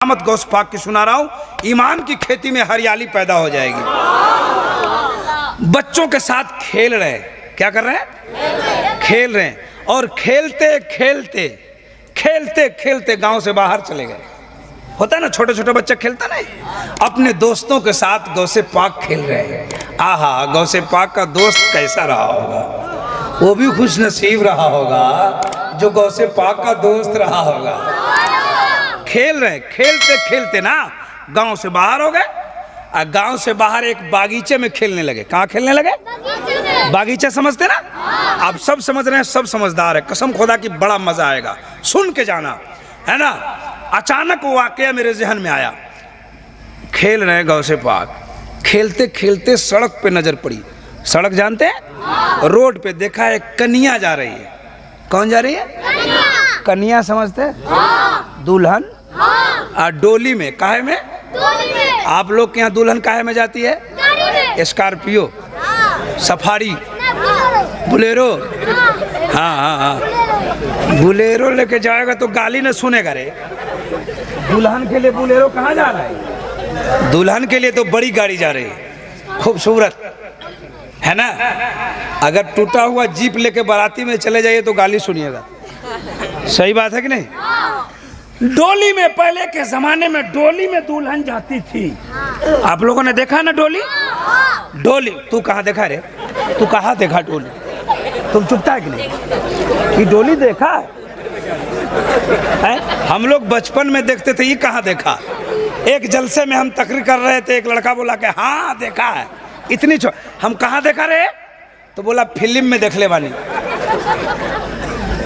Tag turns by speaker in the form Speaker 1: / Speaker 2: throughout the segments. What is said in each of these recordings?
Speaker 1: मत गौस पाक की सुना रहा हूं, ईमान की खेती में हरियाली पैदा हो जाएगी। बच्चों के साथ खेल रहे हैं, क्या कर रहे हैं? खेल रहे हैं। और खेलते खेलते खेलते खेलते गांव से बाहर चले गए। होता है ना, छोटे छोटे बच्चे खेलता नहीं, अपने दोस्तों के साथ गौसे पाक खेल रहे हैं। आहा, गौसे पाक का दोस्त कैसा रहा होगा, वो भी खुश नसीब रहा होगा जो गौसे पाक का दोस्त रहा होगा। खेल रहे, खेलते खेलते ना गांव से बाहर हो गए। और गांव से बाहर एक बागीचे में खेलने लगे। कहाँ खेलने लगे? बागीचा समझते ना? आप सब समझ रहे हैं, सब समझदार है। कसम खुदा की बड़ा मजा आएगा, सुन के जाना, है ना। अचानक वो वाकया मेरे जहन में आया। खेल रहे हैं गांव से पाक, खेलते खेलते सड़क पे नजर पड़ी। सड़क जानते हैं? रोड पे देखा एक कन्या जा रही है। कौन जा रही है? कन्या समझते? दुल्हन। डोली में, काहे में? आप लोग के यहाँ दुल्हन काहे में जाती है? Scorpio, safari, Bolero. हाँ हाँ हाँ, बुलेरो लेके जाएगा तो गाली न सुनेगा रे। दुल्हन के लिए बुलेरो कहाँ जा रहा है? दुल्हन के लिए तो बड़ी गाड़ी जा रही है, खूबसूरत, है ना। अगर टूटा हुआ जीप लेके बाराती में चले जाइए तो गाली सुनिएगा। सही बात है कि नहीं? डोली में, पहले के जमाने में डोली में दुल्हन जाती थी। आप लोगों ने देखा ना डोली? डोली, तू कहाँ देखा रे? तू कहाँ देखा डोली? तुम चुपता है कि नहीं? ये डोली देखा है? हम लोग बचपन में देखते थे, ये कहाँ देखा। एक जलसे में हम तकरीर कर रहे थे, एक लड़का बोला कि हाँ देखा है। इतनी हम कहाँ देखा रे? तो बोला फिल्म में देख ले वाली।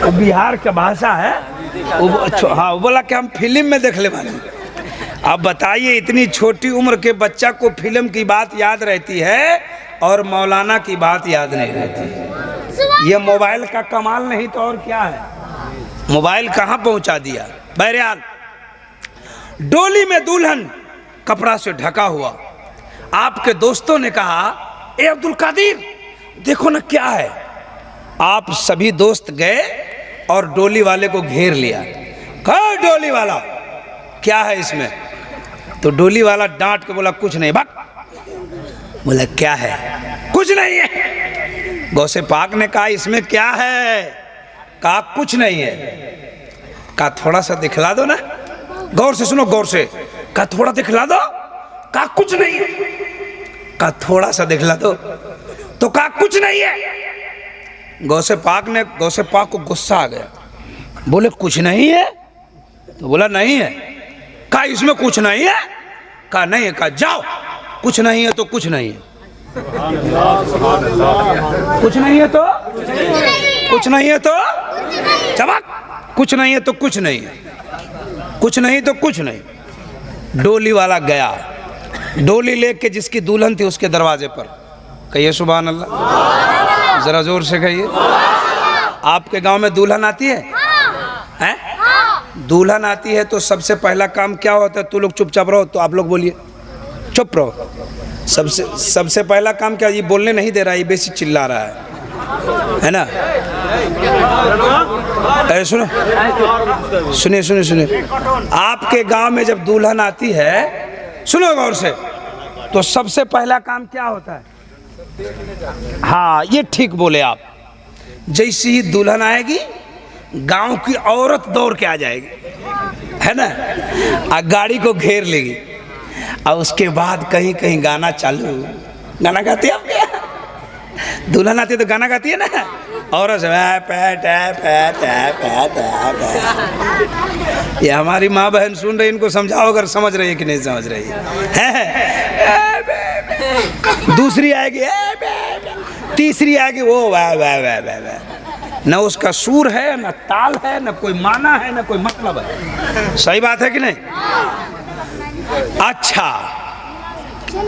Speaker 1: वो बिहार का भाषा है। हाँ, वो बोला कि हम फिल्म में देख ले वाली। अब बताइए, इतनी छोटी उम्र के बच्चा को फिल्म की बात याद रहती है और मौलाना की बात याद नहीं रहती। ये मोबाइल का कमाल नहीं तो और क्या है। मोबाइल कहाँ पहुंचा दिया। बहरहाल, डोली में दुल्हन कपड़ा से ढका हुआ। आपके दोस्तों ने कहा, ए अब्दुल कादिर देखो ना क्या है। आप सभी दोस्त गए और डोली वाले को घेर लिया। कहा डोली वाला, क्या है इसमें? तो डोली वाला डांट के बोला, कुछ नहीं। भाग। बोला क्या है? कुछ नहीं है। गौसे पाक ने कहा, इसमें क्या है? कहा कुछ नहीं है। कहा थोड़ा सा दिखला दो ना। गौर से सुनो, गौर से। कहा थोड़ा दिखला दो। कहा कुछ नहीं है। कहा थोड़ा सा दिखला दो। तो कहा कुछ नहीं है। गौसे पाक को गुस्सा आ गया। बोले कुछ नहीं है? तो बोला नहीं है। कहा इसमें कुछ नहीं है? कहा नहीं है। कहा जाओ, कुछ नहीं है तो कुछ नहीं है। कुछ नहीं है तो कुछ नहीं है तो चमक, कुछ नहीं है तो कुछ नहीं है, कुछ नहीं तो कुछ नहीं। डोली वाला गया, डोली लेके जिसकी दुल्हन थी उसके दरवाजे पर। कहिए सुभान अल्लाह, जरा जोर से कहिए। आपके गांव में दुल्हन आती है? हैं? दुल्हन आती है तो सबसे पहला काम क्या होता है? तू लोग चुपचाप रहो, तो आप लोग बोलिए, चुप रहो। सबसे पहला काम क्या? ये बोलने नहीं दे रहा, ये बेसी चिल्ला रहा है ना। अरे सुनो, सुनिए सुनिए सुनिए। आपके गांव में जब दुल्हन आती है, सुनो गौर से, तो सबसे पहला काम क्या होता है? हाँ, ये ठीक बोले आप। जैसे ही दुल्हन आएगी, गांव की औरत दौड़ के आ जाएगी, है ना, गाड़ी को घेर लेगी। और उसके बाद कहीं कहीं गाना चालू। गाना गाती है आपके? दुल्हन आती है तो गाना गाती है ना औरत से। ये हमारी माँ बहन सुन रही, इनको समझाओ अगर समझ रही है कि नहीं समझ रही है। दूसरी आएगी, तीसरी आएगी, वो वाह वाह वाह वाह वाह। न उसका सूर है, न ताल है, न कोई माना है, न कोई मतलब है। सही बात है कि नहीं? अच्छा,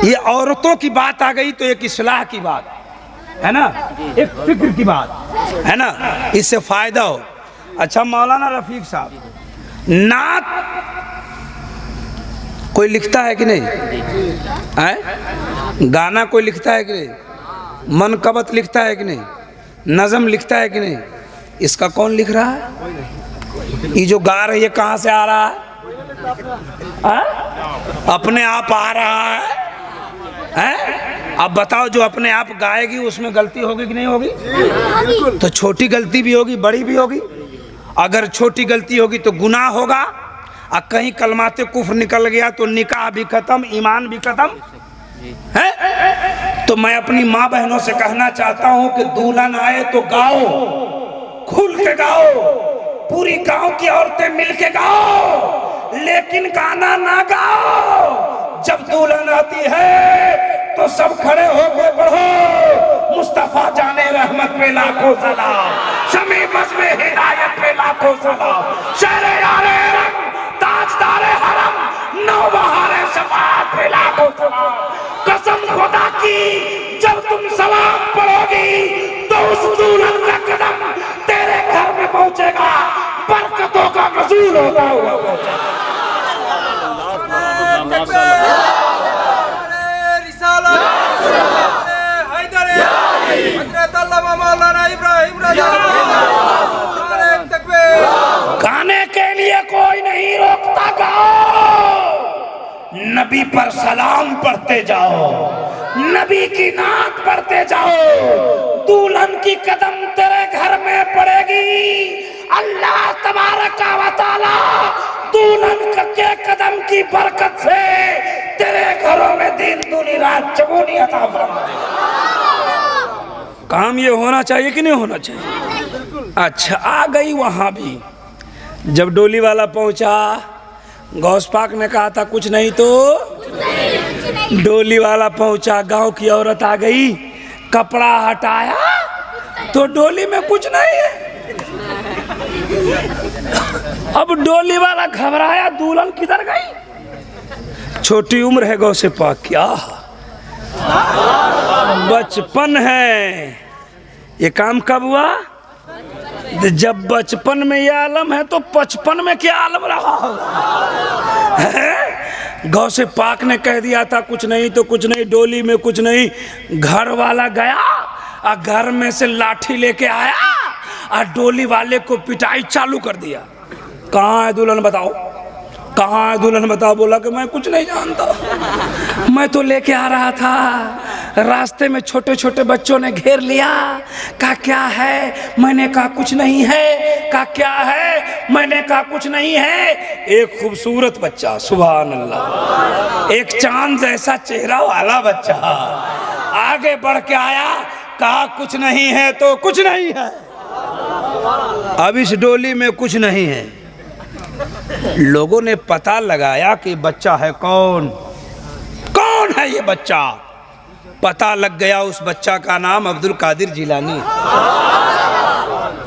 Speaker 1: ये औरतों की बात आ गई तो एक इस्लाह की बात है ना, एक फिक्र की बात है ना, इससे फायदा हो। अच्छा मौलाना रफीक साहब, नात कोई लिखता है कि नहीं है? गाना कोई लिखता है कि नहीं? मनकबत लिखता है कि नहीं? नज़म लिखता है कि नहीं? इसका कौन लिख रहा है? ये जो गा रही है कहाँ से आ रहा है? अपने आप आ रहा है? अब बताओ, जो अपने आप गाएगी उसमें गलती होगी कि नहीं होगी? तो छोटी गलती भी होगी, बड़ी भी होगी। अगर छोटी गलती होगी तो गुनाह होगा, और कहीं कलमाते कुफ्र निकल गया तो निकाह भी खत्म, ईमान भी खत्म है। तो मैं अपनी माँ बहनों से कहना चाहता हूं कि दुल्हन आए तो गाओ, खुल के गाओ, पूरी गांव की औरतें मिलके गाओ, लेकिन गाना ना गाओ। जब दुल्हन आती है तो सब खड़े होकर पढ़ो, मुस्तफा जाने रहमत पे लाखों सलाम, शमी बज़्म हिदायत पे लाखों सलाम, शहरे यारे रंग ताजदारे हरम, नौबहारे शफाअत पे लाखों सलाम। कसम खुदा की, जब तुम सलाम पढ़ोगी तो उस दुल्हन का कदम तेरे घर में पहुंचेगा, बरकतों का नज़ूल होता हुआ पहुंचेगा। गाने के लिए कोई नहीं रोकता, गाओ, नबी पर सलाम पढ़ते जाओ, नबी की नात पढ़ते जाओ। दुल्हन की कदम तेरे घर में पड़ेगी, अल्लाह तबारक व तआला दुल्हन के कदम की बरकत से तेरे घरों में दिन दूनी रात चौगुनी अता फरमा देगा। काम ये होना चाहिए कि नहीं होना चाहिए? अच्छा, आ गई वहां भी। जब डोली वाला पहुंचा, गौस पाक ने कहा था कुछ नहीं, तो डोली वाला पहुंचा, गांव की औरत आ गई, कपड़ा हटाया तो डोली में कुछ नहीं है। अब डोली वाला घबराया, दुल्हन किधर गई? छोटी उम्र है गौसे पाक, क्या बचपन है। ये काम कब हुआ? जब बचपन में ये आलम है तो 55 में क्या आलम रहा है? गौसे पाक ने कह दिया था कुछ नहीं तो कुछ नहीं, डोली में कुछ नहीं। घर वाला गया और घर में से लाठी लेके आया और डोली वाले को पिटाई चालू कर दिया। कहाँ है दुल्हन बताओ, कहाँ है दुल्हन बताओ? बोला कि मैं कुछ नहीं जानता, मैं तो लेके आ रहा था, रास्ते में छोटे छोटे बच्चों ने घेर लिया, कहा क्या है? मैंने कहा कुछ नहीं है। कहा क्या है? मैंने कहा कुछ नहीं है। एक खूबसूरत बच्चा, सुभान अल्लाह, एक चांद जैसा चेहरा वाला बच्चा आगे बढ़ के आया, कहा कुछ नहीं है तो कुछ नहीं है। अब इस डोली में कुछ नहीं है। लोगों ने पता लगाया कि बच्चा है कौन, कौन है ये बच्चा? पता लग गया उस बच्चा का नाम अब्दुल कादिर जिलानी।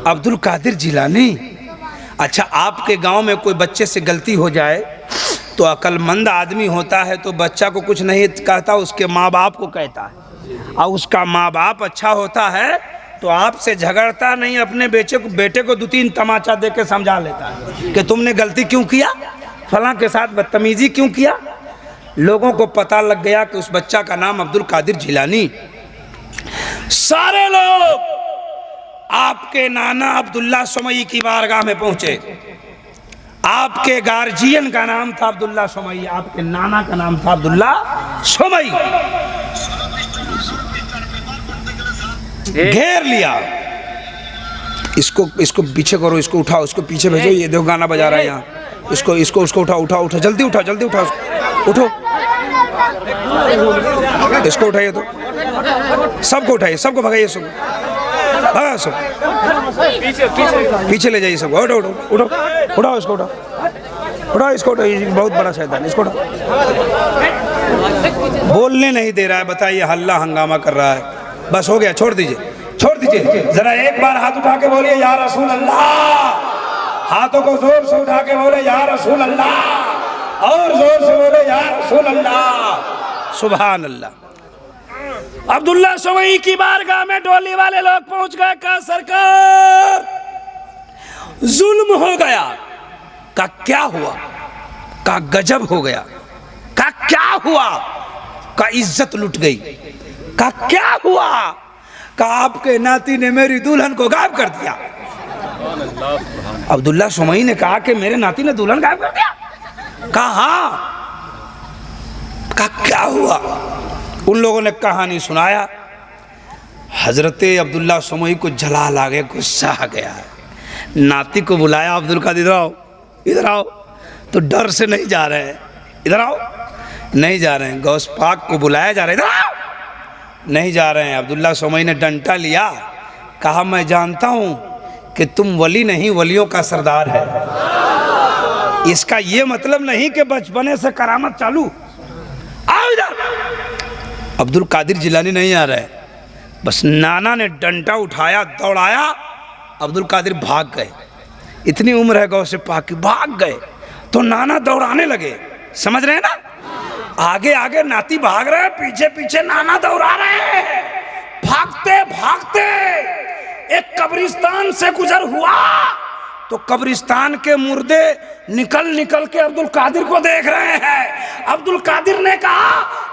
Speaker 1: अब्दुल कादिर जिलानी। अच्छा, आपके गांव में कोई बच्चे से गलती हो जाए तो अक्लमंद आदमी होता है तो बच्चा को कुछ नहीं कहता, उसके माँ बाप को कहता है, और उसका माँ बाप अच्छा होता है तो आपसे झगड़ता नहीं, अपने बेटे को 2-3 तमाचा दे के समझा लेता है कि तुमने गलती क्यों किया, फलां के साथ बदतमीजी क्यों किया। लोगों को पता लग गया कि उस बच्चा का नाम अब्दुल कादिर जिलानी। सारे लोग आपके नाना अब्दुल्ला सुमई की बारगाह में पहुंचे। आपके गार्जियन का नाम था अब्दुल्ला सुमई, आपके नाना का नाम था अब्दुल्ला सुमई। घेर लिया, इसको पीछे करो, इसको उठाओ, इसको पीछे भेजो, ये देखो गाना बजा रहा है यहाँ, इसको उठाओ, जल्दी उठाओ, उठो, इसको उठाइए, तो सबको उठाइए, सबको भगाइए, सब पीछे ले जाइए, सबको उठाओ, इसको उठाओ, बहुत बड़ा शैतान, इसको उठाओ। बोलने नहीं दे रहा है, बताइए, हल्ला हंगामा कर रहा है। बस हो गया, छोड़ दीजिए। जरा एक बार हाथ उठा के बोलिए या रसूल अल्लाह। हाथों को जोर से उठा के बोले या रसूल अल्लाह, और जोर से बोले या रसूल अल्लाह। सुभान अल्लाह। अब्दुल्ला सुमई की बारगाह में डोली वाले लोग पहुंच गए। कहा सरकार, जुल्म हो गया। का क्या हुआ? का गजब हो गया। का क्या हुआ? का इज्जत लुट गई। का क्या हुआ? का आपके नाती ने मेरी दुल्हन को गायब कर दिया। अब्दुल्ला सुमई ने कहा कि मेरे नाती ने दुल्हन गायब कर दिया। कहा हाँ। कहा क्या हुआ? उन लोगों ने कहानी सुनाया। हजरत अब्दुल्ला समई को जलाल आ गया, गुस्सा आ गया। नाती को बुलाया, अब्दुल कादिर इधर आओ, इधर आओ। तो डर से नहीं जा रहे हैं, इधर आओ, नहीं जा रहे हैं। गौस पाक को बुलाया जा रहा है, इधर आओ, नहीं जा रहे हैं। अब्दुल्ला समई ने डंटा लिया, कहा मैं जानता हूं कि तुम वली नहीं, वलियों का सरदार है। इसका ये मतलब नहीं कि बचपने से करामत चालू। आओ इधर। अब्दुल कादिर जिलानी नहीं आ रहा है, बस नाना ने डंडा उठाया, दौड़ाया, अब्दुल कादिर भाग गए। इतनी उम्र है गौसे पाक की, भाग गए। तो नाना दौड़ाने लगे, समझ रहे हैं ना? आगे आगे नाती भाग रहे हैं, पीछे पीछे नाना दौड़ा रहे हैं। भागते भागते एक कब्रिस्तान से गुजर हुआ तो कब्रिस्तान के मुर्दे निकल निकल के अब्दुल कादिर को देख रहे हैं। अब्दुल कादिर ने कहा,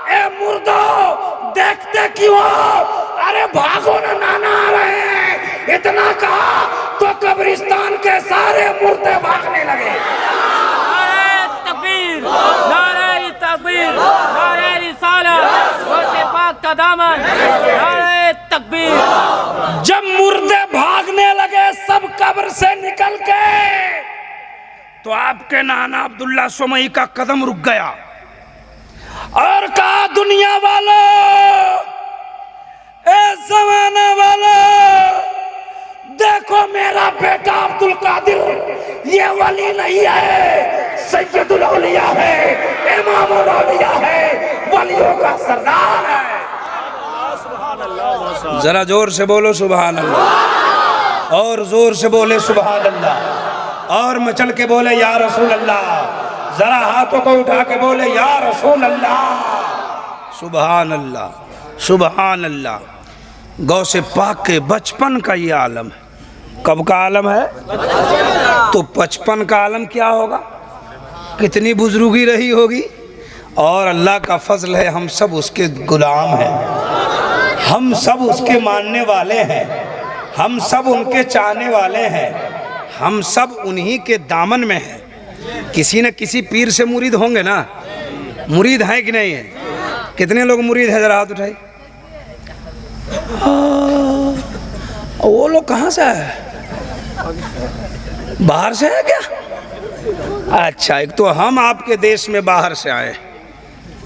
Speaker 1: ए मुर्दो देखते क्यों हो? अरे भागो ना, नाना आ रहे हैं। इतना कहा तो कब्रिस्तान के सारे मुर्दे भागने लगे।
Speaker 2: नारे तकबीर, नारे तकबीर, नारे रिसालत, गौसे पाक का दामन, नारे तकबीर।
Speaker 1: जब मुर्दे भागने लगे सब कब्र से निकल के, तो आपके नाना अब्दुल्ला समई का कदम रुक गया और कहा, दुनिया वालों, ए ज़माना वालों, देखो मेरा बेटा अब्दुल कादिर ये वली नहीं है, सैयदुल औलिया है, इमामुल औलिया है, वलियों का सरदार है। जरा जोर से बोलो सुभान अल्लाह, और जोर से बोले सुभान अल्लाह, और मचल के बोले या रसूल अल्लाह। जरा हाथों को उठा के बोले या रसूल अल्लाह। सुभान अल्लाह, सुभान अल्लाह। गौसे पाक के बचपन का ये आलम है। कब का आलम है? तो बचपन का आलम क्या होगा? कितनी बुजुर्गी रही होगी। और अल्लाह का फजल है, हम सब उसके गुलाम हैं, हम सब उसके मानने वाले हैं, हम सब उनके चाहने वाले हैं, हम सब उन्हीं के दामन में हैं। किसी न किसी पीर से मुरीद होंगे ना? मुरीद हैं कि नहीं है? कितने लोग मुरीद हैं? जरा हाथ उठाइए। वो लोग कहाँ से है? बाहर से है क्या? अच्छा, एक तो हम आपके देश में बाहर से आए।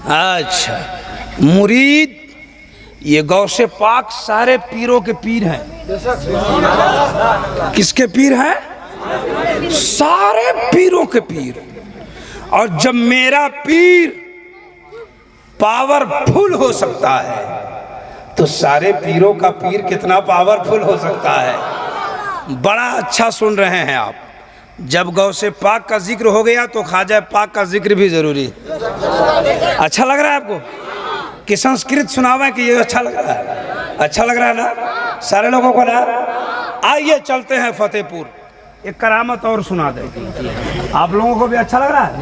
Speaker 1: अच्छा, मुरीद ये गौसे पाक सारे पीरों के पीर हैं। किसके पीर हैं? सारे पीरों के पीर। और जब मेरा पीर पावरफुल हो सकता है तो सारे पीरों का पीर कितना पावरफुल हो सकता है। बड़ा अच्छा सुन रहे हैं आप। जब गौसे पाक का जिक्र हो गया तो ख्वाजा पाक का जिक्र भी जरूरी। अच्छा लग रहा है आपको कि संस्कृत सुनावे कि ये अच्छा लग रहा है? अच्छा लग रहा है ना सारे लोगों को ना? आइए चलते हैं फतेहपुर, एक करामत और सुना दे। आप लोगों को भी अच्छा लग रहा है?